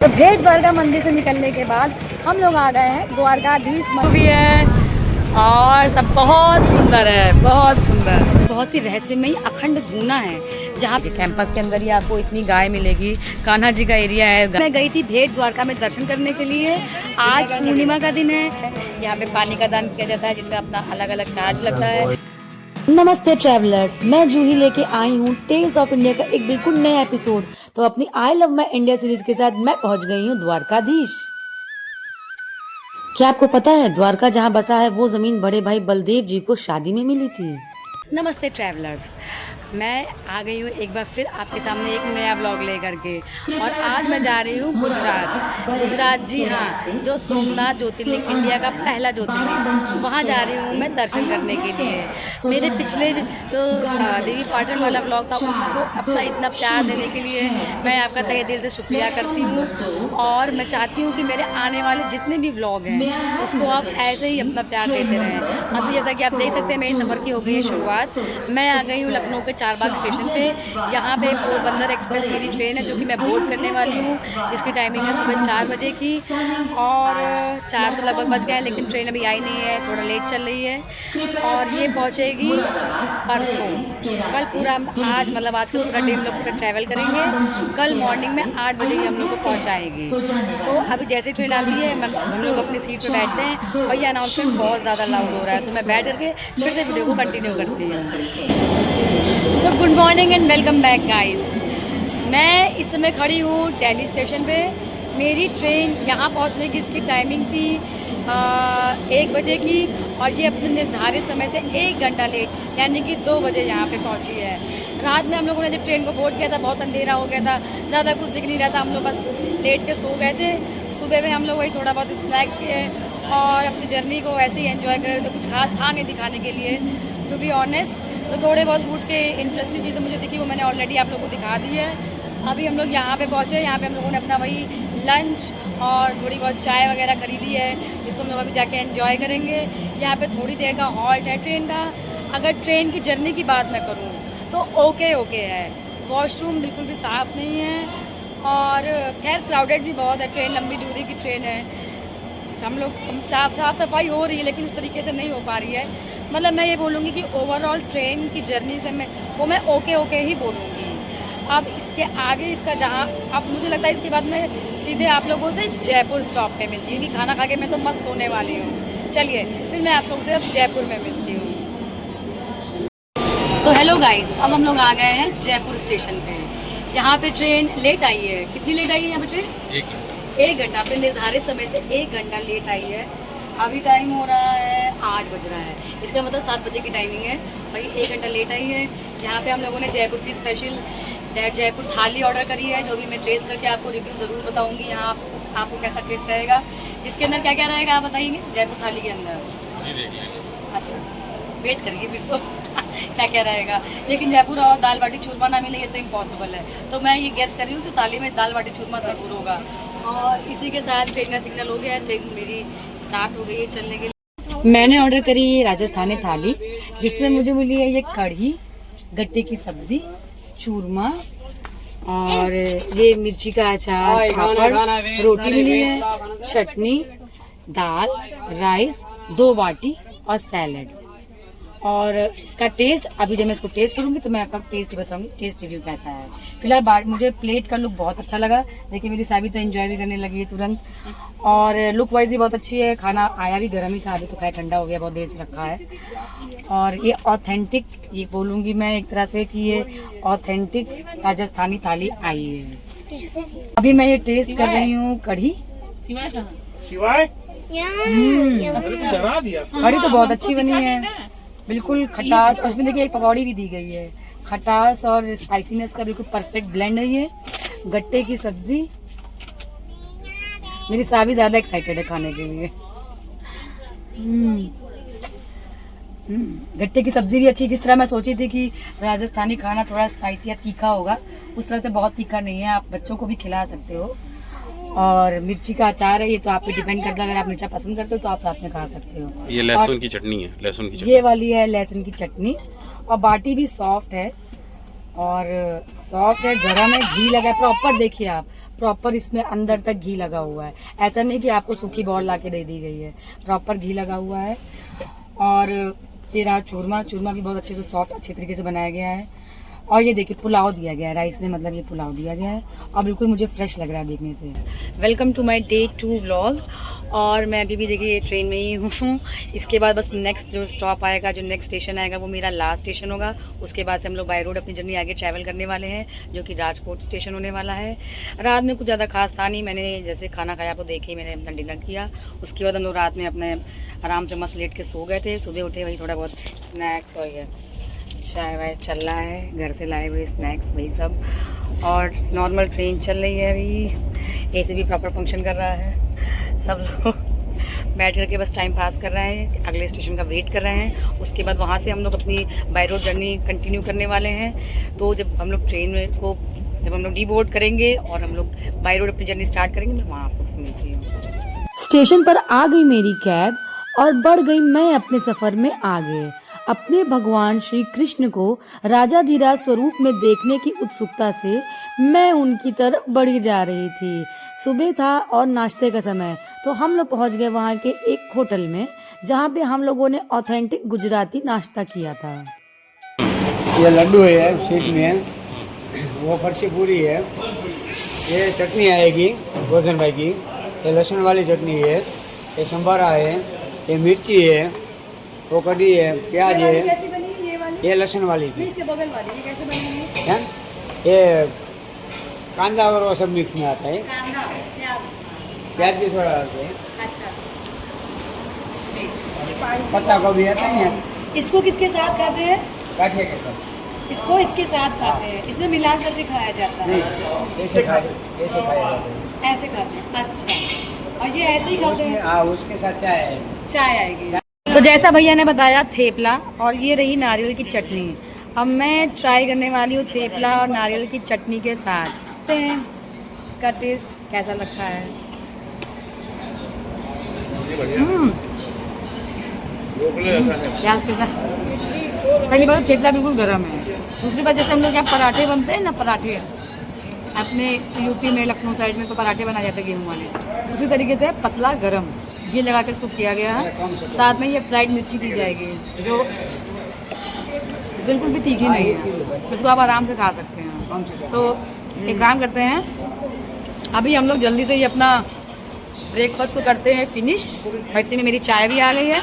तो भेंट द्वारका मंदिर से निकलने के बाद हम लोग आ गए हैं द्वारकाधीश मंदिर भी है और सब बहुत सुंदर है, बहुत सुंदर, बहुत ही रहस्यमयी अखंड धूना है जहाँ पे कैंपस के अंदर ही आपको इतनी गाय मिलेगी। कान्हा जी का एरिया है। मैं गई थी भेंट द्वारका में दर्शन करने के लिए। आज पूर्णिमा का दिन है। यहाँ पे पानी का दान किया जाता है जिसका अपना अलग अलग चार्ज लगता है। नमस्ते ट्रैवलर्स, मैं जूही लेके आई हूँ टेल्स ऑफ इंडिया का एक बिल्कुल नया एपिसोड। तो अपनी I love my India series के साथ मैं पहुँच गई हूँ द्वारकाधीश। क्या आपको पता है द्वारका जहाँ बसा है वो जमीन बड़े भाई बलदेव जी को शादी में मिली थी। नमस्ते ट्रैवलर्स, मैं आ गई हूँ एक बार फिर आपके सामने एक नया ब्लॉग लेकर के। और आज मैं जा रही हूँ गुजरात, जी हाँ, जो सोमनाथ ज्योतिर्लिंग इंडिया का पहला ज्योतिर्लिंग, वहाँ जा रही हूँ मैं दर्शन करने के लिए। मेरे पिछले जो देवी पाटन वाला ब्लॉग था उसको अपना इतना प्यार देने के लिए मैं आपका तहे दिल से शुक्रिया करती हूँ। और मैं चाहती हूँ कि मेरे आने वाले जितने भी ब्लॉग हैं उसको आप ऐसे ही अपना प्यार देते रहें। अभी जैसा कि आप देख सकते हैं मेरे सफ़र की हो गई है शुरुआत। मैं आ गई हूँ लखनऊ के चारबाग स्टेशन पे। यहाँ पे पोरबंदर एक्सप्रेस मेरी ट्रेन है जो कि मैं बोर्ड करने वाली हूँ, जिसकी टाइमिंग है सुबह 4 बजे की। और 4 तो लगभग बज गए हैं लेकिन ट्रेन अभी आई नहीं है, थोड़ा लेट चल रही है। और ये पहुँचेगी परसों। कल पूरा आज मतलब आज का पूरा डे हम लोग पूरा ट्रैवल करेंगे। कल मॉर्निंग में 8 बजे ही हम लोग को पहुँचाएगी। तो अभी जैसे ट्रेन आती है हम लोग अपनी सीट पर बैठते हैं और ये अनाउंसमेंट बहुत ज़्यादा लाउड हो रहा है तो मैं बैठ करके फिर से वीडियो को कंटिन्यू करती हूँ। So good morning and welcome back guys. मैं इस समय खड़ी हूँ दिल्ली स्टेशन पे। मेरी ट्रेन यहाँ पहुँचने की इसकी टाइमिंग थी 1 बजे की और ये अपने निर्धारित समय से 1 घंटा लेट यानी कि 2 बजे यहाँ पे पहुँची है। रात में हम लोगों ने जब ट्रेन को बोर्ड किया था बहुत अंधेरा हो गया था, ज़्यादा कुछ दिख नहीं रहा था, हम लोग बस लेट के सो गए थे। सुबह में हम लोग वही थोड़ा बहुत स्नैक्स किए और अपनी जर्नी को ऐसे ही एंजॉय करें। तो कुछ खास था नहीं दिखाने के लिए टू बी ऑनेस्ट। तो थोड़े बहुत रूट के इंटरेस्टिंग चीज़ें मुझे दिखी वो मैंने ऑलरेडी आप लोगों को दिखा दी है। अभी हम लोग यहाँ पे पहुँचे। यहाँ पे हम लोगों ने अपना वही लंच और थोड़ी बहुत चाय वगैरह खरीदी है जिसको हम लोग अभी जाके एंजॉय करेंगे। यहाँ पे थोड़ी देर का हॉल्ट है ट्रेन का। अगर ट्रेन की जर्नी की बात मैं करूँ तो ओके है। वॉशरूम बिल्कुल भी साफ़ नहीं है और खैर क्राउडेड भी बहुत है। ट्रेन लंबी दूरी की ट्रेन है। हम लोग साफ सफाई हो रही है लेकिन उस तरीके से नहीं हो पा रही है। मतलब मैं ये बोलूँगी कि ओवरऑल ट्रेन की जर्नी से मैं ओके ही बोलूँगी। अब इसके आगे इसका जहाँ अब मुझे लगता है इसके बाद मैं सीधे आप लोगों से जयपुर स्टॉप पे मिलती हूँ कि खाना खा के मैं तो मस्त होने वाली हूँ। चलिए फिर मैं आप लोगों से अब जयपुर में मिलती हूँ। सो हेलो गाइस, अब हम लोग आ गए हैं जयपुर स्टेशन पे। यहाँ पे ट्रेन लेट आई है। कितनी लेट आई है यहाँ पे ट्रेन? 1 घंटा अपने निर्धारित समय से 1 घंटा लेट आई है। अभी टाइम हो रहा है 8 बज रहा है, इसका मतलब 7 बजे की टाइमिंग है और ये 1 घंटा लेट आई है। यहाँ पे हम लोगों ने जयपुर की स्पेशल जयपुर थाली ऑर्डर करी है जो भी मैं टेस्ट करके आपको रिव्यू ज़रूर बताऊँगी। यहाँ आपको कैसा टेस्ट रहेगा, इसके अंदर क्या क्या रहेगा आप बताइएगा जयपुर थाली के अंदर। अच्छा वेट करिए फिर तो क्या क्या रहेगा। लेकिन जयपुर और दाल बाटी चूरमा ना मिले ये तो इम्पॉसिबल है। तो मैं ये गेस कर रही हूँ कि थाली में दाल बाटी चूरमा ज़रूर होगा। और इसी के साथ ट्रेन का सिग्नल हो गया है। ट्रेन मेरी स्टार्ट हो गई है चलने के लिए। मैंने ऑर्डर करी ये राजस्थानी थाली जिसमें मुझे मिली है ये कढ़ी, गट्टे की सब्जी, चूरमा और ये मिर्ची का अचार, पापड़, रोटी मिली है, चटनी, दाल, राइस, 2 बाटी और सैलड। और इसका टेस्ट अभी जब मैं इसको टेस्ट करूंगी तो मैं आपका टेस्ट बताऊंगी टेस्ट रिव्यू कैसा है। फिलहाल मुझे प्लेट का लुक बहुत अच्छा लगा। देखिए मेरी साबी तो एंजॉय भी करने लगी है तुरंत और लुक वाइज भी बहुत अच्छी है। खाना आया भी गर्म ही था, अभी तो खैर ठंडा हो गया, बहुत देर से रखा है। और ये ऑथेंटिक, ये बोलूँगी मैं एक तरह से कि ये ऑथेंटिक राजस्थानी थाली आई है। अभी मैं ये टेस्ट कर रही हूँ कढ़ी। कढ़ी तो बहुत अच्छी बनी है, बिल्कुल खटास। और इसमें देखिए एक पकौड़ी भी दी गई है। खटास और स्पाइसीनेस का बिल्कुल परफेक्ट ब्लेंड है ये। गट्टे की सब्जी, मेरी साबी ज़्यादा एक्साइटेड है खाने के लिए। गट्टे की सब्जी भी अच्छी, जिस तरह मैं सोची थी कि राजस्थानी खाना थोड़ा स्पाइसी या तीखा होगा उस तरह से बहुत तीखा नहीं है। आप बच्चों को भी खिला सकते हो। और मिर्ची का अचार है, ये तो आप पे डिपेंड करता है। अगर आप मिर्चा पसंद करते हो तो आप साथ में खा सकते हो। ये लहसुन की चटनी है, लहसुन की चटनी। ये वाली है लहसुन की चटनी और बाटी भी सॉफ्ट है और सॉफ्ट है, गरम है, घी लगा है प्रॉपर। देखिए आप, प्रॉपर इसमें अंदर तक घी लगा हुआ है। ऐसा नहीं कि आपको सूखी बॉल ला के दे दी गई है, प्रॉपर घी लगा हुआ है। और ये रहा चूरमा, चूरमा भी बहुत अच्छे से सॉफ्ट अच्छे तरीके से बनाया गया है। और ये देखिए पुलाव दिया गया है राइस में, मतलब ये पुलाव दिया गया है और बिल्कुल मुझे फ्रेश लग रहा है देखने से। Welcome to my day 2 vlog. और मैं अभी भी देखिए ट्रेन में ही हूँ। इसके बाद बस नेक्स्ट जो स्टॉप आएगा, जो नेक्स्ट स्टेशन आएगा वो मेरा लास्ट स्टेशन होगा। उसके बाद से हम लोग बाय रोड अपनी जर्नी आगे ट्रैवल करने वाले हैं, जो कि राजकोट स्टेशन होने वाला है। रात में कुछ ज़्यादा खास था नहीं, मैंने जैसे खाना खाया आपको देखे, मैंने अपना डिनर किया। उसके बाद हम लोग रात में अपने आराम से मस्त लेट के सो गए थे। सुबह उठे वही थोड़ा बहुत स्नैक्स और चाय वाय चल रहा है, घर से लाए हुए स्नैक्स वही सब। और नॉर्मल ट्रेन चल रही है अभी, एसी भी प्रॉपर फंक्शन कर रहा है। सब लोग बैठ करके बस टाइम पास कर रहे हैं, अगले स्टेशन का वेट कर रहे हैं। उसके बाद वहाँ से हम लोग अपनी बाय रोड जर्नी कंटिन्यू करने वाले हैं। तो जब हम लोग जब हम लोग डीबोर्ड करेंगे और हम लोग बाय रोड अपनी जर्नी स्टार्ट करेंगे, मैं वहाँ आपको मिलती हूँ। स्टेशन पर आ गई मेरी कैब और बढ़ गई मैं अपने सफर में आगे। अपने भगवान श्री कृष्ण को राजाधिराज स्वरूप में देखने की उत्सुकता से मैं उनकी तरफ बढ़ी जा रही थी। सुबह था और नाश्ते का समय, तो हम लोग पहुंच गए वहां के एक होटल में, जहां पे हम लोगों ने ऑथेंटिक गुजराती नाश्ता किया था। ये लड्डू है स्वीट में, वो फर्शी पूरी है, ये चटनी आएगी गोधन भाई की, ये लहसुन वाली चटनी है, ये संभारा है, ये मिर्ची है, वो कड़ी है, प्याज है। कैसी बनी है ये वाली? ये लहसुन वाली की। इसके बगल वाली ये कैसे बनी है? क्या? ये कांदा और वो सब मिक्स में आता है, कांदा, प्याज भी थोड़ा डालते हैं, अच्छा। पत्ता गोभी आता है ना, इसको किसके साथ खाते हैं? काठिया के साथ। इसको इसके साथ खाते हैं, इसमें मिला करके खाया जाता है। नहीं, ऐसे खाया जाते हैं। ऐसे खाते हैं, अच्छा। और ये ऐसे ही खाते हैं? हाँ, उसके साथ चाय है। चाय आएगी। तो जैसा भैया ने बताया थेपला, और ये रही नारियल की चटनी। अब मैं ट्राई करने वाली हूँ थेपला और नारियल की चटनी के साथ। देखते हैं इसका टेस्ट कैसा लगता है। प्याज के साथ। पहली बात थेपला बिल्कुल गर्म है। दूसरी बात, जैसे हम लोग यहाँ पराठे बनते हैं ना, पराठे अपने यूपी में लखनऊ साइड में तो पराठे बनाए जाते हैं गेहूँ वाले, उसी तरीके से पतला गरम घी लगा के इसको किया गया है। साथ में ये फ्राइड मिर्ची दी जाएगी, जो बिल्कुल भी तीखी नहीं है, इसको आप आराम से खा सकते हैं। तो एक काम करते हैं, अभी हम लोग जल्दी से ही अपना ब्रेकफास्ट को करते हैं फिनिश। इतने में मेरी चाय भी आ गई है।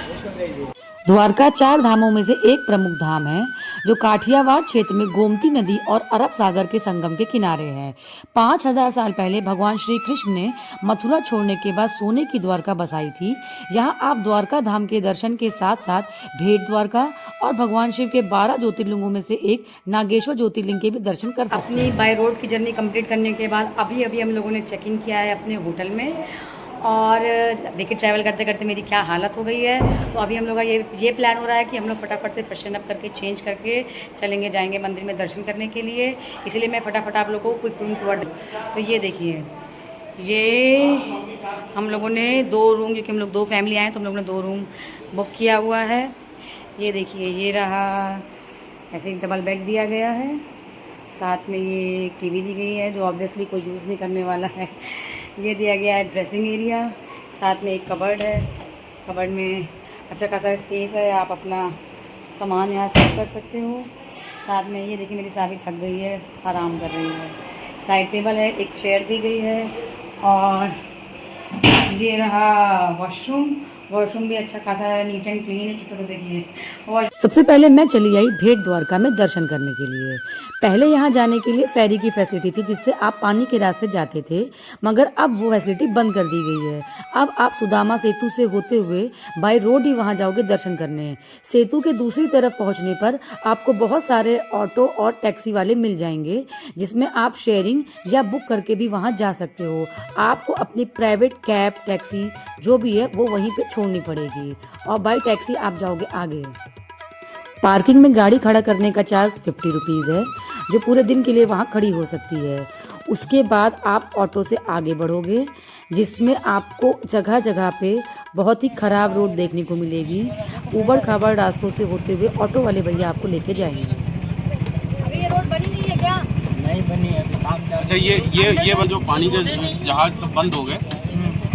द्वारका 4 धामों में से एक प्रमुख धाम है, जो काठियावाड़ क्षेत्र में गोमती नदी और अरब सागर के संगम के किनारे है। 5000 साल पहले भगवान श्री कृष्ण ने मथुरा छोड़ने के बाद सोने की द्वारका बसाई थी। यहाँ आप द्वारका धाम के दर्शन के साथ साथ भेंट द्वारका और भगवान शिव के 12 ज्योतिर्लिंगों में से एक नागेश्वर ज्योतिर्लिंग के भी दर्शन कर सकते हैं। अपनी बाय रोड की जर्नी कंप्लीट करने के बाद अभी हम लोगों ने चेक इन किया है अपने होटल में। और देखिए ट्रैवल करते करते मेरी क्या हालत हो गई है। तो अभी हम लोग का ये प्लान हो रहा है कि हम लोग फटाफट से फ्रेशन अप करके चेंज करके जाएंगे मंदिर में दर्शन करने के लिए। इसीलिए मैं फटाफट आप लोगों को क्विक रूम टूर। तो ये देखिए, ये हम लोगों ने 2 रूम, क्योंकि हम लोग 2 फैमिली आए तो हम लोगों ने 2 रूम बुक किया हुआ है। ये देखिए, ये रहा, ऐसे ही डबल बेड दिया गया है, साथ में ये एक टीवी दी गई है जो ऑब्वियसली कोई यूज़ नहीं करने वाला है। ये दिया गया है ड्रेसिंग एरिया, साथ में एक कबर्ड है, कबर्ड में अच्छा खासा स्पेस है, आप अपना सामान यहाँ सेट कर सकते हो। साथ में ये देखिए मेरी सावी थक गई है, आराम कर रही है। साइड टेबल है, एक चेयर दी गई है, और ये रहा वॉशरूम भी अच्छा खासा नीट एंड क्लीन है। छोटा सा देखिए। सबसे पहले मैं चली आई भेंट द्वारका में दर्शन करने के लिए। पहले यहाँ जाने के लिए फेरी की फैसिलिटी थी, जिससे आप पानी के रास्ते जाते थे, मगर अब वो फैसिलिटी बंद कर दी गई है। अब आप सुदामा सेतु से होते हुए बाय रोड ही वहाँ जाओगे दर्शन करने। सेतु के दूसरी तरफ पहुँचने पर आपको बहुत सारे ऑटो और टैक्सी वाले मिल जाएंगे, जिसमें आप शेयरिंग या बुक करके भी वहाँ जा सकते हो। आपको अपनी प्राइवेट कैब, टैक्सी जो भी है वो वहीं पे छोड़नी पड़ेगी, और बाय टैक्सी आप जाओगे आगे। पार्किंग में गाड़ी खड़ा करने का चार्ज 50 रुपीज़ है, जो पूरे दिन के लिए वहाँ खड़ी हो सकती है। उसके बाद आप ऑटो से आगे बढ़ोगे, जिसमें आपको जगह जगह पे बहुत ही खराब रोड देखने को मिलेगी। ऊबड़ खाबड़ रास्तों से होते हुए ऑटो वाले भैया आपको लेके जाएंगे। अभी ये रोड बनी नहीं अच्छा, ये जो पानी के जहाज सब बंद हो गए,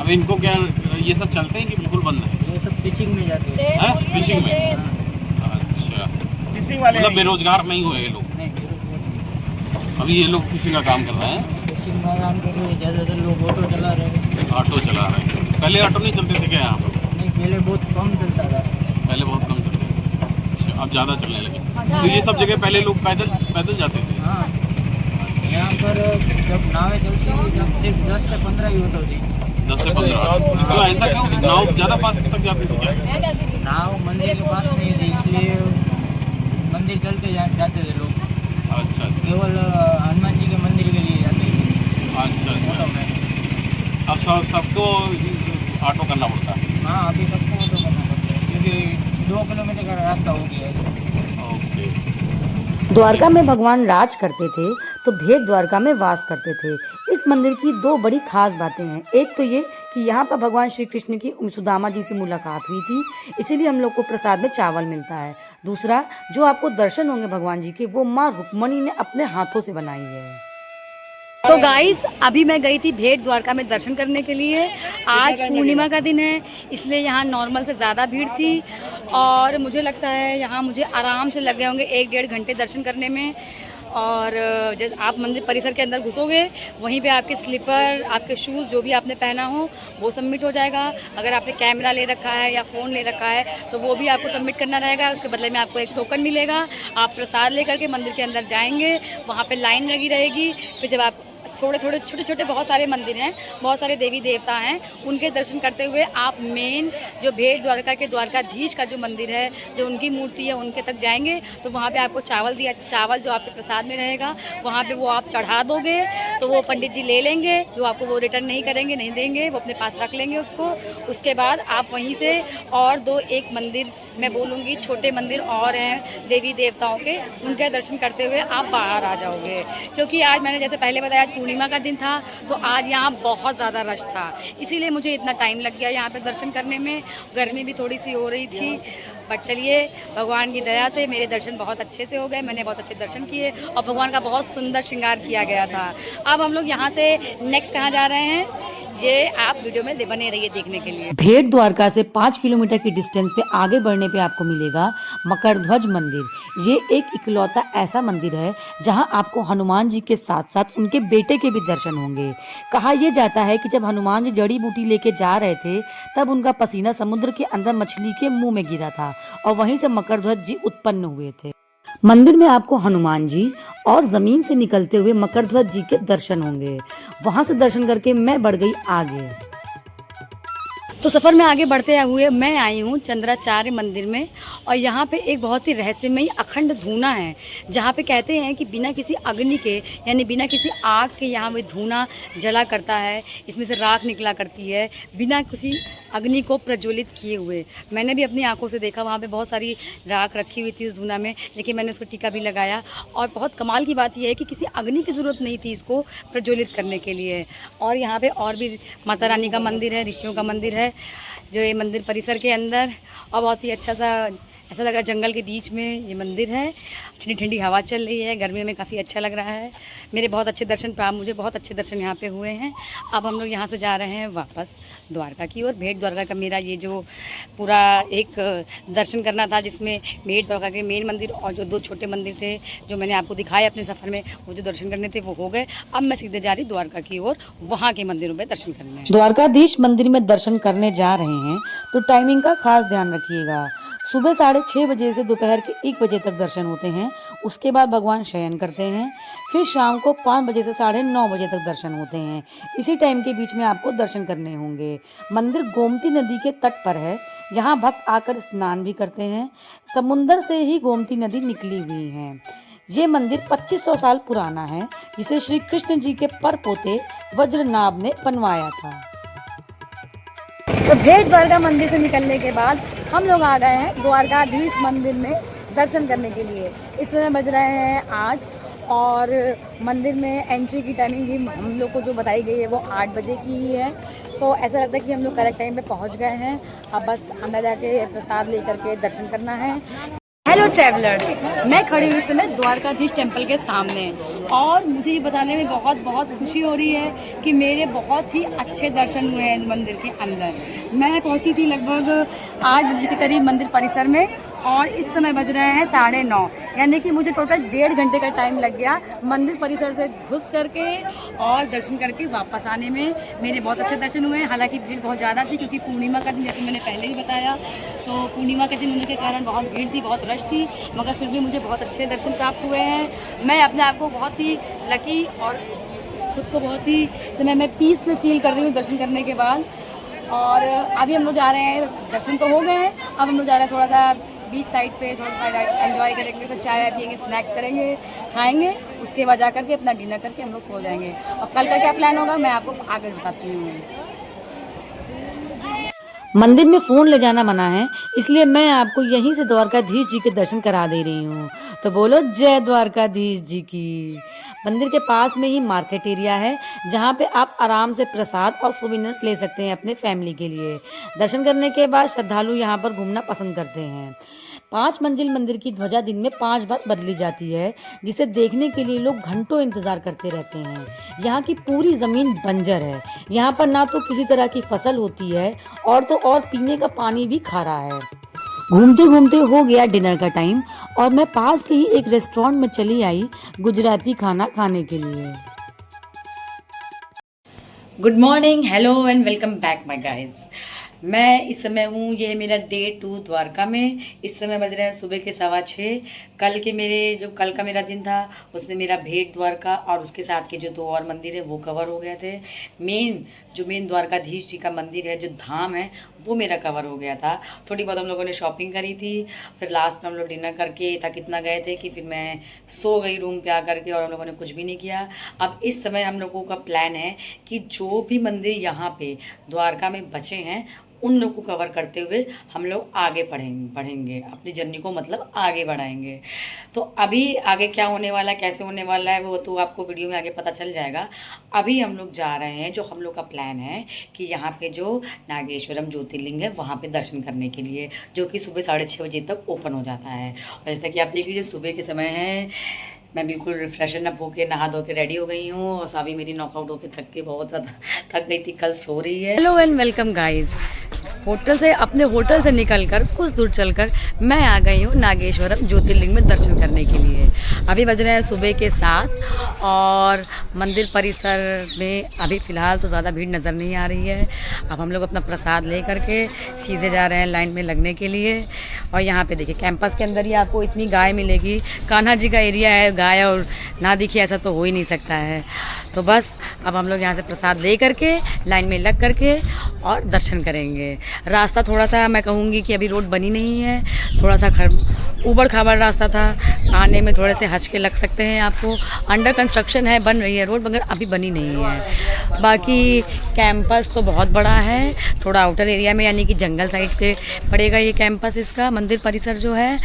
अब इनको क्या ये सब चलते हैं कि बिल्कुल बंद है? ये सब फिशिंग में जाते हैं। हैं? फिशिंग में? अच्छा, फिशिंग वाले मतलब बेरोजगार नहीं हुए ये लोग, अभी ये लोग फिशिंग का काम कर रहे हैं। फिशिंग का काम कर रहे हैं, ज़्यादातर लोग ऑटो चला रहे हैं। ऑटो चला रहे हैं, पहले ऑटो नहीं चलते थे क्या यहाँ पर? नहीं, पहले बहुत कम चलता था। पहले बहुत कम चलते थे, अच्छा, अब ज़्यादा चलने लगे। तो ये सब जगह पहले लोग पैदल जाते थे? हाँ, यहाँ पर जब नावें चलती थी तब सिर्फ 10 से 15 ही ऑटो थी। 10 से 15? तो ऐसा क्यों, नाव ज़्यादा पास तक जाती थी क्या? नाव मंदिर के पास नहीं थी, इसलिए मंदिर चलते जाते थे लोग। अच्छा अच्छा केवल हनुमान जी के मंदिर के लिए जाते थे। अच्छा अच्छा। अब सबको ऑटो करना पड़ता है? हाँ, अभी सबको ऑटो करना पड़ता है क्योंकि 2 किलोमीटर का रास्ता हो गया है। ओके। द्वारका में भगवान राज करते थे तो भेट द्वारका में वास करते थे। इस मंदिर की दो बड़ी खास बातें हैं। एक तो ये कि यहाँ पर भगवान श्री कृष्ण की सुदामा जी से मुलाकात हुई थी, इसीलिए हम लोग को प्रसाद में चावल मिलता है। दूसरा, जो आपको दर्शन होंगे भगवान जी के, वो माँ रुक्मणी ने अपने हाथों से बनाई है। तो गाइस, अभी मैं गई थी भेट द्वारका में दर्शन करने के लिए। आज पूर्णिमा का दिन है, इसलिए यहाँ नॉर्मल से ज़्यादा भीड़ थी और मुझे लगता है यहाँ मुझे आराम से लग गए होंगे 1-1.5 घंटे दर्शन करने में। और जैसे आप मंदिर परिसर के अंदर घुसोगे, वहीं पे आपके स्लीपर, आपके शूज़ जो भी आपने पहना हो वो सबमिट हो जाएगा। अगर आपने कैमरा ले रखा है या फ़ोन ले रखा है तो वो भी आपको सबमिट करना रहेगा। उसके बदले में आपको एक टोकन मिलेगा। आप प्रसाद लेकर के मंदिर के अंदर जाएंगे, वहाँ पे लाइन लगी रहेगी। फिर जब आप छोटे छोटे बहुत सारे मंदिर हैं, बहुत सारे देवी देवता हैं, उनके दर्शन करते हुए आप मेन जो भेट द्वारका के द्वारकाधीश का जो मंदिर है, जो उनकी मूर्ति है, उनके तक जाएंगे। तो वहाँ पे आपको चावल जो आपके प्रसाद में रहेगा, वहाँ पे वो आप चढ़ा दोगे तो वो पंडित जी ले लेंगे। जो आपको वो रिटर्न नहीं करेंगे, नहीं देंगे, वो अपने पास रख लेंगे उसको। उसके बाद आप वहीं से और 2-1 मंदिर, मैं बोलूँगी छोटे मंदिर और हैं देवी देवताओं के, उनके दर्शन करते हुए आप बाहर आ जाओगे। क्योंकि आज मैंने जैसे पहले बताया पूर्णिमा का दिन था, तो आज यहाँ बहुत ज़्यादा रश था, इसीलिए मुझे इतना टाइम लग गया यहाँ पे दर्शन करने में। गर्मी भी थोड़ी सी हो रही थी, बट चलिए, भगवान की दया से मेरे दर्शन बहुत अच्छे से हो गए। मैंने बहुत अच्छे दर्शन किए और भगवान का बहुत सुंदर श्रृंगार किया गया था। अब हम लोग यहाँ से नेक्स्ट कहाँ जा रहे हैं, ये आप वीडियो में बने रहिए देखने के लिए। भेट द्वारका से 5 किलोमीटर की डिस्टेंस पे आगे बढ़ने पे आपको मिलेगा मकरध्वज मंदिर। ये एक इकलौता ऐसा मंदिर है जहां आपको हनुमान जी के साथ साथ उनके बेटे के भी दर्शन होंगे। कहा यह जाता है कि जब हनुमान जी जड़ी बूटी लेके जा रहे थे, तब उनका पसीना समुद्र के अंदर मछली के मुंह में गिरा था और वहीं से मकरध्वज जी उत्पन्न हुए थे। मंदिर में आपको हनुमान जी और जमीन से निकलते हुए मकरध्वज जी के दर्शन होंगे। वहां से दर्शन करके मैं बढ़ गई आगे। तो सफ़र में आगे बढ़ते हुए मैं आई हूँ चंद्राचार्य मंदिर में, और यहाँ पे एक बहुत ही रहस्यमयी अखंड धूना है, जहाँ पे कहते हैं कि बिना किसी अग्नि के, यानी बिना किसी आग के यहाँ पे धूना जला करता है। इसमें से राख निकला करती है बिना किसी अग्नि को प्रज्वलित किए हुए। मैंने भी अपनी आंखों से देखा, वहाँ पे बहुत सारी राख रखी हुई थी इस धूना में, लेकिन मैंने उसको टीका भी लगाया। और बहुत कमाल की बात यह है कि किसी अग्नि की ज़रूरत नहीं थी इसको प्रज्वलित करने के लिए। और यहाँ पे और भी माता रानी का मंदिर है, ऋषियों का मंदिर है, जो ये मंदिर परिसर के अंदर, और बहुत ही अच्छा सा ऐसा लग रहा है जंगल के बीच में ये मंदिर है। ठंडी ठंडी हवा चल रही है, गर्मी में काफ़ी अच्छा लग रहा है। मेरे बहुत अच्छे दर्शन प्राप्त, मुझे बहुत अच्छे दर्शन यहाँ पे हुए हैं। अब हम लोग यहाँ से जा रहे हैं वापस द्वारका की ओर। भेट द्वारका का मेरा ये जो पूरा एक दर्शन करना था, जिसमें भेट द्वारका के मेन मंदिर और जो 2 छोटे मंदिर थे जो मैंने आपको दिखाए अपने सफ़र में, वो जो दर्शन करने थे वो हो गए। अब मैं सीधे जा रही द्वारका की ओर, वहाँ के मंदिरों में दर्शन करने। द्वारकाधीश मंदिर में दर्शन करने जा रहे हैं तो टाइमिंग का खास ध्यान रखिएगा। सुबह 6:30 बजे से दोपहर के 1 बजे तक दर्शन होते हैं। उसके बाद भगवान शयन करते हैं। फिर शाम को 5 बजे से 9:30 बजे तक दर्शन होते हैं। इसी टाइम के बीच में आपको दर्शन करने होंगे। मंदिर गोमती नदी के तट पर है। यहाँ भक्त आकर स्नान भी करते हैं। समुंदर से ही गोमती नदी निकली हुई है। ये मंदिर 2500 साल पुराना है, जिसे श्री कृष्ण जी के परपोते वज्रनाभ ने बनवाया था। तो भेट द्वारका मंदिर से निकलने के बाद हम लोग आ गए हैं द्वारकाधीश मंदिर में दर्शन करने के लिए। इस समय बज रहे हैं 8, और मंदिर में एंट्री की टाइमिंग भी हम लोग को जो बताई गई है वो 8 बजे की ही है। तो ऐसा लगता है कि हम लोग करेक्ट टाइम पे पहुंच गए हैं। अब बस अंदर जाके प्रसाद लेकर के दर्शन करना है। हेलो ट्रैवलर्स, मैं खड़ी हुई इस समय द्वारकाधीश टेम्पल के सामने और मुझे ये बताने में बहुत बहुत खुशी हो रही है कि मेरे बहुत ही अच्छे दर्शन हुए हैं मंदिर के अंदर। मैं पहुंची थी लगभग 8 बजे के करीब मंदिर परिसर में और इस समय बज रहे हैं 9:30, यानी कि मुझे टोटल 1.5 घंटे का टाइम लग गया मंदिर परिसर से घुस करके और दर्शन करके वापस आने में। मेरे बहुत अच्छे दर्शन हुए। हालांकि भीड़ बहुत ज़्यादा थी क्योंकि पूर्णिमा का दिन, जैसे मैंने पहले ही बताया, तो पूर्णिमा के दिन होने के कारण बहुत भीड़ थी, बहुत रश थी, मगर फिर भी मुझे बहुत अच्छे दर्शन प्राप्त हुए हैं। मैं अपने आप को बहुत ही लकी और खुद को बहुत ही समय में पीस में फील कर रही हूँ दर्शन करने के बाद। और अभी हम लोग जा रहे हैं, दर्शन तो हो गए हैं, अब हम लोग जा रहे हैं थोड़ा सा बीच साइड पे, थोड़ा सा एंजॉय करेंगे, तो चाय पियेंगे, स्नैक्स करेंगे, खाएंगे, उसके बाद जा करके अपना डिनर करके हम लोग सो जाएंगे। और कल का क्या प्लान होगा मैं आपको आगे बताती हूँ। मंदिर में फ़ोन ले जाना मना है, इसलिए मैं आपको यहीं से द्वारकाधीश जी के दर्शन करा दे रही हूँ। तो बोलो जय द्वारकाधीश जी की। मंदिर के पास में ही मार्केट एरिया है जहाँ पे आप आराम से प्रसाद और सोवेनिर्स ले सकते हैं अपने फैमिली के लिए। दर्शन करने के बाद श्रद्धालु यहाँ पर घूमना पसंद करते हैं। 5 मंजिल मंदिर की ध्वजा दिन में 5 बार बदली जाती है, जिसे देखने के लिए लोग घंटों इंतजार करते रहते हैं। यहाँ की पूरी ज़मीन बंजर है, यहाँ पर ना तो किसी तरह की फसल होती है और तो और पीने का पानी भी खारा है। घूमते घूमते हो गया डिनर का टाइम और मैं पास के ही एक रेस्टोरेंट में चली आई गुजराती खाना खाने के लिए। Good morning, hello and welcome back my guys. मैं इस समय हूँ, ये है मेरा डे 2 द्वारका में। इस समय बज रहे हैं सुबह के 6:15। कल का मेरा दिन था उसमें मेरा भेंट द्वारका और उसके साथ के जो 2 और मंदिर है वो कवर हो गए थे। मेन द्वारकाधीश जी का मंदिर है, जो धाम है, वो मेरा कवर हो गया था। थोड़ी बहुत हम लोगों ने शॉपिंग करी थी, फिर लास्ट में हम लोग डिनर करके थक इतना गए थे कि फिर मैं सो गई रूम पे आकर के और हम लोगों ने कुछ भी नहीं किया। अब इस समय हम लोगों का प्लान है कि जो भी मंदिर यहाँ पे द्वारका में बचे हैं उन लोग को कवर करते हुए हम लोग आगे बढ़ेंगे अपनी जर्नी को, मतलब आगे बढ़ाएंगे। तो अभी आगे क्या होने वाला है, कैसे होने वाला है, वो तो आपको वीडियो में आगे पता चल जाएगा। अभी हम लोग जा रहे हैं, जो हम लोग का प्लान है कि यहाँ पे जो नागेश्वरम ज्योतिर्लिंग है वहाँ पे दर्शन करने के लिए, जो कि सुबह 6:30 बजे तक ओपन हो जाता है। और जैसा कि आप देख लीजिए सुबह के समय है, मैं बिल्कुल रिफ्रेशन अप होकर नहा धो के रेडी हो गई हूँ और सावी मेरी नॉकआउट होकर बहुत ज़्यादा थक गई थी, कल सो रही है। Hello and welcome guys. अपने होटल से निकलकर कुछ दूर चलकर मैं आ गई हूँ नागेश्वरम ज्योतिर्लिंग में दर्शन करने के लिए। अभी बज रहे हैं सुबह के 7 और मंदिर परिसर में अभी फ़िलहाल तो ज़्यादा भीड़ नज़र नहीं आ रही है। अब हम लोग अपना प्रसाद ले करके सीधे जा रहे हैं लाइन में लगने के लिए। और यहाँ पे देखिए कैंपस के अंदर ही आपको इतनी गाय मिलेगी, कान्हा जी का एरिया है, गाय और ना दिखे ऐसा तो हो ही नहीं सकता है। तो बस अब हम लोग यहाँ से प्रसाद ले करके लाइन में लग करके और दर्शन करेंगे। रास्ता थोड़ा सा मैं कहूँगी कि अभी रोड बनी नहीं है, थोड़ा सा ऊबड़ खाबड़ रास्ता था, आने में थोड़े से हचके लग सकते हैं आपको। अंडर कंस्ट्रक्शन है, बन रही है रोड, मगर अभी बनी नहीं है। बाकी कैंपस तो बहुत बड़ा है, थोड़ा आउटर एरिया में यानी कि जंगल साइड पे पड़ेगा ये कैंपस, इसका मंदिर परिसर जो है।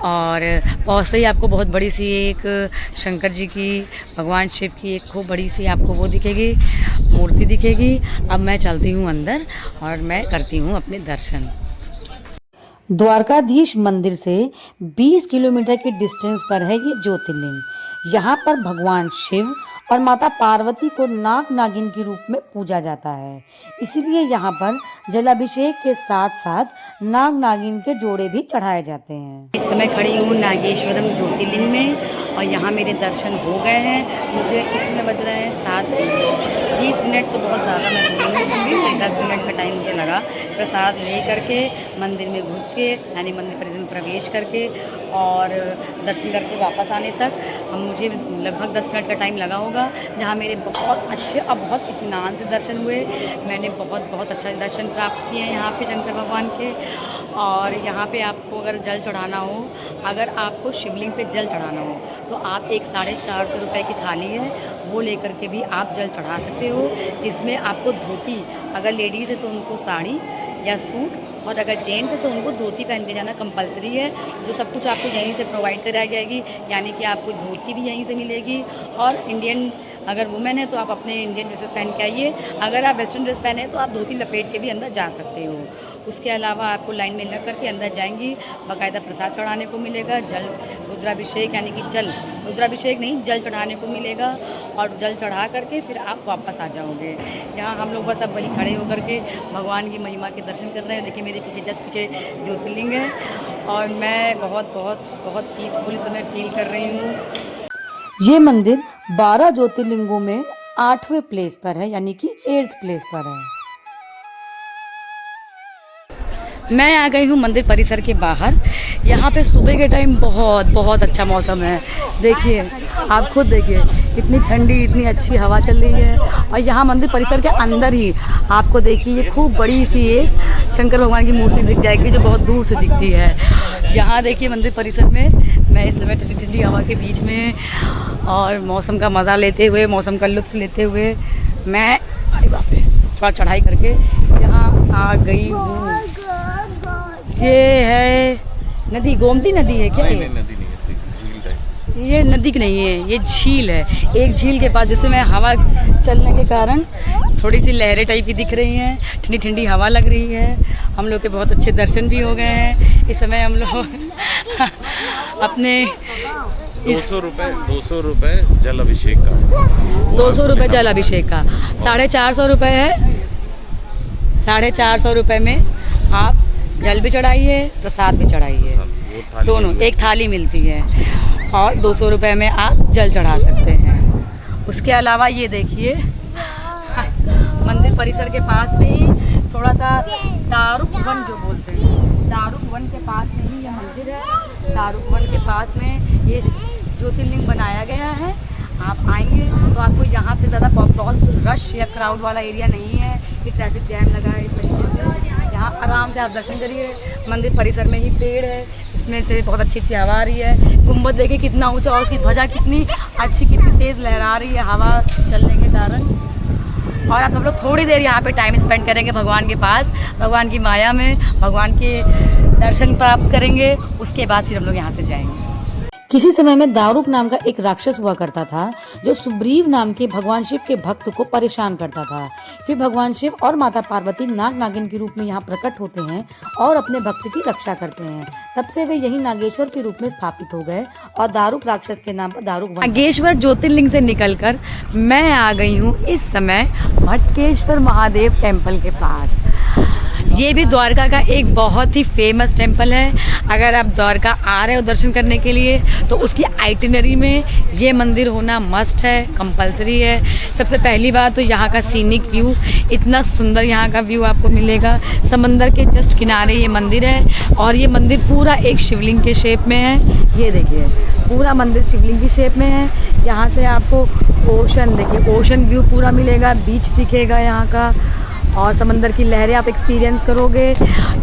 और पहुँचते ही आपको बहुत बड़ी सी एक शंकर जी की, भगवान शिव की एक खूब बड़ी सी आपको वो दिखेगी, मूर्ति दिखेगी। अब मैं चलती हूँ अंदर और मैं करती हूँ अपने दर्शन। द्वारकाधीश मंदिर से 20 किलोमीटर के डिस्टेंस पर है ये ज्योतिर्लिंग। यहाँ पर भगवान शिव और माता पार्वती को नाग नागिन के रूप में पूजा जाता है, इसीलिए यहाँ पर जलाभिषेक के साथ साथ नाग नागिन के जोड़े भी चढ़ाए जाते हैं। इस समय खड़ी हूँ नागेश्वरम ज्योतिर्लिंग में और यहाँ मेरे दर्शन हो गए हैं। मुझे इसमें बज रहे हैं 7:20 मिनट, तो बहुत ज़्यादा मैं बोलूँ 10 मिनट का टाइम मुझे लगा प्रसाद ले करके मंदिर में घुस के, यानी मंदिर परिसर में प्रवेश करके और दर्शन करके वापस आने तक मुझे लगभग 10 मिनट का टाइम लगा होगा, जहाँ मेरे बहुत अच्छे और बहुत इत्मीनान से दर्शन हुए। मैंने बहुत अच्छा दर्शन प्राप्त किए हैं यहाँ पे शंकर भगवान के। और यहाँ पे आपको अगर जल चढ़ाना हो, अगर आपको शिवलिंग पे जल चढ़ाना हो तो आप एक 450 रुपये की थाली है वो लेकर के भी आप जल चढ़ा सकते हो, जिसमें आपको धोती, अगर लेडीज़ है तो उनको साड़ी या सूट, और अगर जेंट्स है तो उनको धोती पहन के जाना कंपलसरी है। जो सब कुछ आपको यहीं से प्रोवाइड कराई जाएगी, यानी कि आपको धोती भी यहीं से मिलेगी। और इंडियन अगर वुमेन है तो आप अपने इंडियन ड्रेसेस पहन के आइए, अगर आप वेस्टर्न ड्रेस पहने तो आप धोती लपेट के भी अंदर जा सकते हो। उसके अलावा आपको लाइन में लग करके अंदर जाएंगी, बाकायदा प्रसाद चढ़ाने को मिलेगा, जल रुद्राभिषेक यानी कि जल रुद्राभिषेक नहीं जल चढ़ाने को मिलेगा, और जल चढ़ा करके फिर आप वापस आ जाओगे। यहाँ हम लोग बस अब वहीं खड़े होकर के भगवान की महिमा के दर्शन कर रहे हैं। देखिए मेरे पीछे जस्ट पीछे ज्योतिर्लिंग है और मैं बहुत बहुत बहुत पीसफुल समय फील कर रही हूँ। ये मंदिर 12 ज्योतिर्लिंगों में 8वें प्लेस पर है, यानी कि 8th प्लेस पर है। मैं आ गई हूँ मंदिर परिसर के बाहर। यहाँ पे सुबह के टाइम बहुत बहुत अच्छा मौसम है। देखिए आप खुद देखिए इतनी ठंडी इतनी अच्छी हवा चल रही है। और यहाँ मंदिर परिसर के अंदर ही आपको देखिए ये खूब बड़ी सी एक शंकर भगवान की मूर्ति दिख जाएगी जो बहुत दूर से दिखती है। यहाँ देखिए मंदिर परिसर में मैं इस समय ठंडी ठंडी हवा के बीच में और मौसम का मज़ा लेते हुए, मौसम का लुत्फ़ लेते हुए मैं अरे बाप रे थोड़ा चढ़ाई करके यहाँ आ गई हूँ। ये है नदी, गोमती नदी है क्या? ये नदी नहीं है, झील टाइप। ये नदी नहीं है, ये झील है। एक झील के पास जिसमें हवा चलने के कारण थोड़ी सी लहरें टाइप की दिख रही हैं, ठंडी ठंडी हवा लग रही है। हम लोग के बहुत अच्छे दर्शन भी हो गए हैं। इस समय हम लोग अपने 200 रुपये जल अभिषेक का, 200 रुपये जल अभिषेक का, 450 रुपये है। 450 रुपये में आप जल भी चढ़ाइए, प्रसाद भी चढ़ाइए, दोनों एक थाली मिलती है और 200 रुपये में आप जल चढ़ा सकते हैं। उसके अलावा ये देखिए मंदिर परिसर के पास में ही थोड़ा सा दारुक वन जो बोलते हैं, दारुक वन के पास में ही ये मंदिर है। दारुक वन के पास में ये ज्योतिर्लिंग बनाया गया है। आप आएंगे तो आपको यहाँ पे ज़्यादा बहुत रश या क्राउड वाला एरिया नहीं है कि ट्रैफिक जैम लगा है। इस तरीके से यहाँ आराम से आप दर्शन करिए। मंदिर परिसर में ही पेड़ है, इसमें से बहुत अच्छी अच्छी हवा आ रही है। गुम्बद देखिए कितना ऊंचा और उसकी ध्वजा कितनी अच्छी, कितनी तेज़ लहरा रही है हवा चलने के कारण। और आप हम लोग थोड़ी देर यहाँ पे टाइम स्पेंड करेंगे भगवान के पास, भगवान की माया में, भगवान के दर्शन प्राप्त करेंगे। उसके बाद फिर हम लोग यहाँ से जाएंगे। किसी समय में दारुक नाम का एक राक्षस हुआ करता था जो सुग्रीव नाम के भगवान शिव के भक्त को परेशान करता था। फिर भगवान शिव और माता पार्वती नाग नागिन के रूप में यहाँ प्रकट होते हैं और अपने भक्त की रक्षा करते हैं। तब से वे यही नागेश्वर के रूप में स्थापित हो गए और दारुक राक्षस के नाम पर दारुक नागेश्वर ज्योतिर्लिंग से निकलकर मैं आ गई हूँ इस समय भटकेश्वर महादेव टेम्पल के पास। ये भी द्वारका का एक बहुत ही फेमस टेम्पल है। अगर आप द्वारका आ रहे हो दर्शन करने के लिए तो उसकी आइटिनरी में ये मंदिर होना मस्ट है, कंपलसरी है। सबसे पहली बात तो यहाँ का सीनिक व्यू, इतना सुंदर यहाँ का व्यू आपको मिलेगा। समंदर के जस्ट किनारे ये मंदिर है और ये मंदिर पूरा एक शिवलिंग के शेप में है। ये देखिए पूरा मंदिर शिवलिंग की शेप में है। यहाँ से आपको ओशन देखिए, ओशन व्यू पूरा मिलेगा, बीच दिखेगा यहाँ का और समंदर की लहरें आप एक्सपीरियंस करोगे।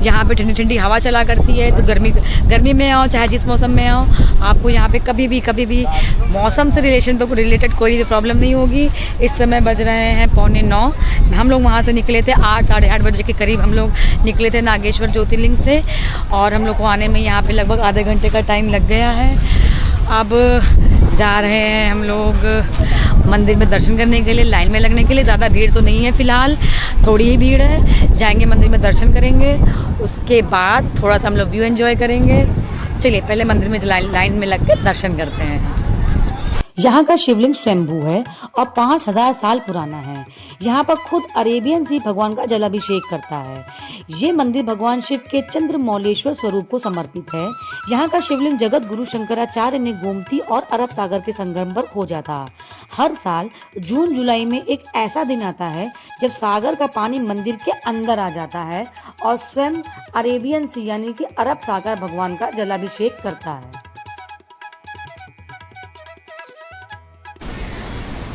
यहाँ पे ठंडी ठंडी हवा चला करती है तो गर्मी में आओ चाहे जिस मौसम में आओ, आपको यहाँ पे कभी भी मौसम से रिलेटेड कोई भी प्रॉब्लम नहीं होगी। इस समय बज रहे हैं 8:45। हम लोग वहाँ से निकले थे 8 साढ़े 8 बजे के करीब हम लोग निकले थे नागेश्वर ज्योतिर्लिंग से और हम लोग को आने में यहाँ पे लगभग आधे घंटे का टाइम लग गया है। अब जा रहे हैं हम लोग मंदिर में दर्शन करने के लिए, लाइन में लगने के लिए। ज़्यादा भीड़ तो नहीं है फ़िलहाल, थोड़ी ही भीड़ है। जाएंगे मंदिर में दर्शन करेंगे, उसके बाद थोड़ा सा हम लोग व्यू एंजॉय करेंगे। चलिए पहले मंदिर में लाइन में लग के दर्शन करते हैं। यहाँ का शिवलिंग स्वयंभू है और 5000 साल पुराना है। यहाँ पर खुद अरेबियन सी भगवान का जलाभिषेक करता है। ये मंदिर भगवान शिव के चंद्रमौलेश्वर स्वरूप को समर्पित है। यहाँ का शिवलिंग जगत गुरु शंकराचार्य ने गोमती और अरब सागर के संगम पर खोजा था। हर साल जून जुलाई में एक ऐसा दिन आता है जब सागर का पानी मंदिर के अंदर आ जाता है और स्वयं अरेबियन सी यानी कि अरब सागर भगवान का जलाभिषेक करता है।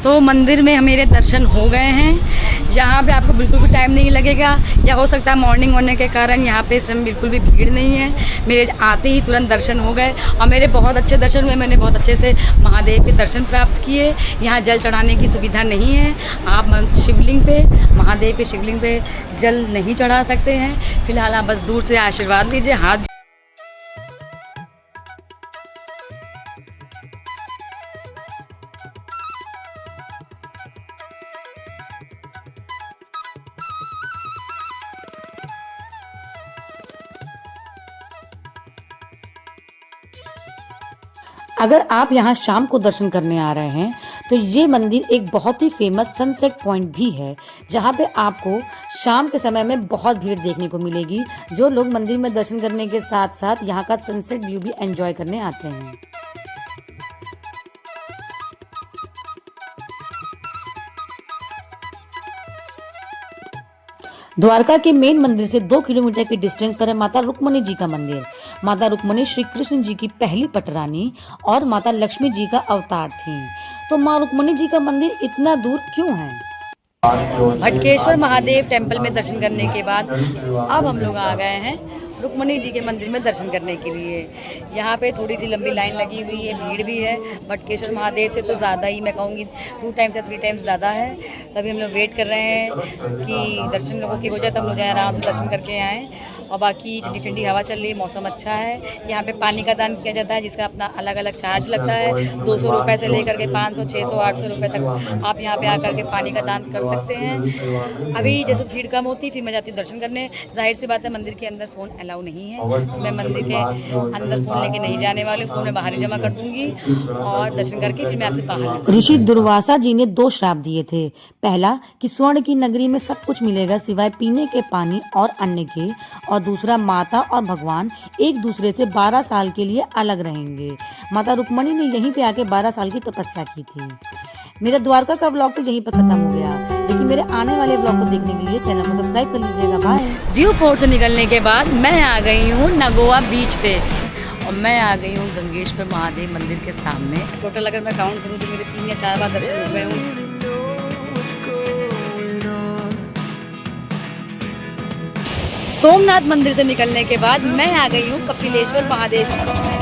तो मंदिर में मेरे दर्शन हो गए हैं। यहाँ पे आपको बिल्कुल भी टाइम नहीं लगेगा, या हो सकता है मॉर्निंग होने के कारण यहाँ पे इस समय बिल्कुल भी भीड़ नहीं है। मेरे आते ही तुरंत दर्शन हो गए और मेरे बहुत अच्छे दर्शन हुए। मैंने बहुत अच्छे से महादेव के दर्शन प्राप्त किए। यहाँ जल चढ़ाने की सुविधा नहीं है, आप शिवलिंग पे, महादेव के शिवलिंग पे जल नहीं चढ़ा सकते हैं। फिलहाल आप बस दूर से आशीर्वाद लीजिए, हाथ अगर आप यहाँ शाम को दर्शन करने आ रहे हैं तो ये मंदिर एक बहुत ही फेमस सनसेट पॉइंट भी है, जहाँ पे आपको शाम के समय में बहुत भीड़ देखने को मिलेगी। जो लोग मंदिर में दर्शन करने के साथ साथ यहाँ का सनसेट व्यू भी एंजॉय करने आते हैं। द्वारका के मेन मंदिर से 2 किलोमीटर की डिस्टेंस पर है माता रुक्मणी जी का मंदिर। माता रुक्मणी श्री कृष्ण जी की पहली पटरानी और माता लक्ष्मी जी का अवतार थी। तो माँ रुक्मणी जी का मंदिर इतना दूर क्यों है? भटकेश्वर महादेव टेम्पल में दर्शन करने के बाद अब हम लोग आ गए हैं रुक्मणी जी के मंदिर में दर्शन करने के लिए। यहाँ पे थोड़ी सी लंबी लाइन लगी हुई है, भीड़ भी है। भटकेश्वर महादेव से तो ज़्यादा ही, मैं कहूँगी 2 टाइम्स या 3 टाइम्स ज़्यादा है। तभी हम लोग वेट कर रहे हैं कि दर्शन लोगों की हो जाए, तब लोग जाए आराम से दर्शन करके आएँ। और बाकी ठंडी ठंडी हवा चल रही है, मौसम अच्छा है। यहाँ पे पानी का दान किया जाता है, जिसका अपना अलग अलग चार्ज लगता है। 200 रुपये से लेकर के 500, 600, 800 रुपये तक आप यहाँ पे आकर के पानी का दान कर सकते हैं। अभी जैसे भीड़ कम होती फिर मैं जाती हूँ दर्शन करने। जाहिर सी बात है मंदिर के अंदर फ़ोन अलाउ नहीं है, तो मैं मंदिर के अंदर फ़ोन लेके नहीं जाने वाली। फ़ोन में बाहर ही जमा कर दूँगी और दर्शन करके फिर मैं आपसे बाहर। ऋषि दुर्वासा जी ने 2 श्राप दिए थे। पहला कि स्वर्ण की नगरी में सब कुछ मिलेगा सिवाय पीने के पानी और अन्न के, और दूसरा माता और भगवान एक दूसरे से 12 साल के लिए अलग रहेंगे। माता रुक्मणी ने यहीं पे आके 12 साल की तपस्या की थी। मेरा द्वारका का व्लॉग तो यहीं पर खत्म हो गया, लेकिन मेरे आने वाले व्लॉग को देखने के लिए चैनल को सब्सक्राइब कर लीजिएगा। बाय। ड्यू फोर्ट से निकलने के बाद मैं आ गई हूँ नगोआ बीच पे और मैं आ गई हूँ गंगेश्वर महादेव मंदिर के सामने। टोटल अगर मैं काउंट करूँ तो मेरे 3 या 4 बार दर्शन हो गए हूँ। सोमनाथ मंदिर से निकलने के बाद मैं आ गई हूँ कपिलेश्वर महादेव।